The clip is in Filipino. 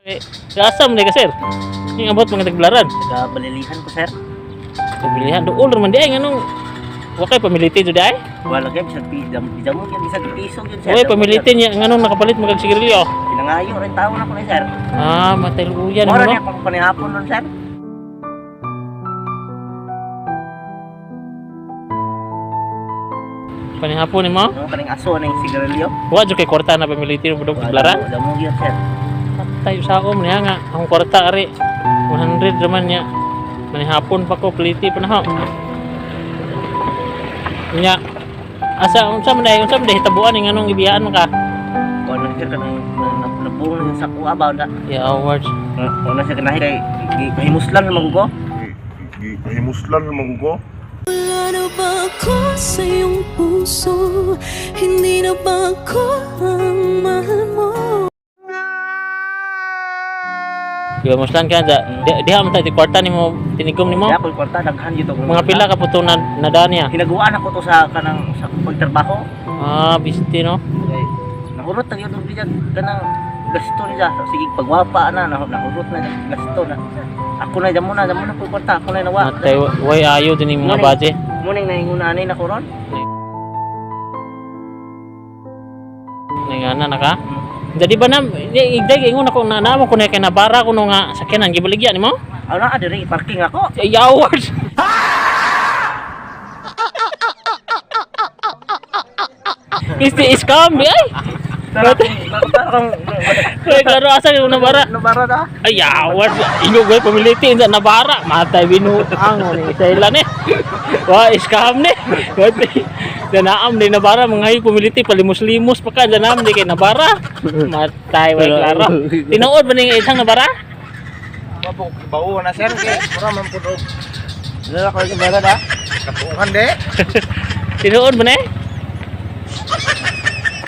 Asam nih sir. Ini abot mga tagbelaran. Taga balilihan ko sir. Pemilihan dool man di ay nganong wakay pamiliti jud ay. Wala gyud sa pidam mo gyud sa piso gyud sir. Oy pamiliti niya nganong nakapalit magag sigarilyo. Pinangayo rin tawo na ko ni sir. Ah, matay luyan Mora mo. niya pang panihapon nun sir. Panihapon ni mo. Ano kaning aso ning sigarilyo? Wa jud kay kwarta na pamiliti mo dog tagbelaran. Wala mo gyud sir. Tayo sa ako niya nga ang kwarta ari 100 naman niya. Manihapon pa ko pliti pa na ho. Nya asa unsa man day hitabuan ning anong ibiyaan mo ka? Wala sir kanang nabung sa kuha ba na. Ya awards. Wala siya kanahi kay kahimuslan man ko. Kahimuslan naman ko. Wala na ba ako sa iyong puso? Hindi na ba ako ang mahal mo? Diba muslan ka diha man tayo kwarta nimo tinigom nimo. Kaya ko kwarta daghan gyud Mga pila ka puto na nadaan hinaguan ako to sa kanang sa pagtrabaho. Ah, bisti no. Okay. Nahurot na yun biyan kanang gasto niya. Sige pagwapa na nahurot na gasto na. Ako na damo na po kwarta ako na nawa. Matay way ayo din yung mga baje. Muning naingunanay na ko ron. Ningana na ka. Jadi ba na igday ingon ako na namo ko na kay nabara ko no nga sakyanan gibaligyan nimo. Ano na diri parking ako. Ay yaward. Is scam di ay. Tarong Kay klaro asa yung nabara. nabara na. Ay yaward. Ingo gay pamiliti sa nabara. Matay binuang ni sa ilan eh. Wah, scam ni. Danaam di nabara mga hay pumiliti palimos-limos pa ka danaam di kay nabara. Matay way klaro. Tinuod ba ning isang nabara? Mabok bawo na sir kay mura man pud og Dala ko sa bara da. kapuhan de. Tinuod ba ni?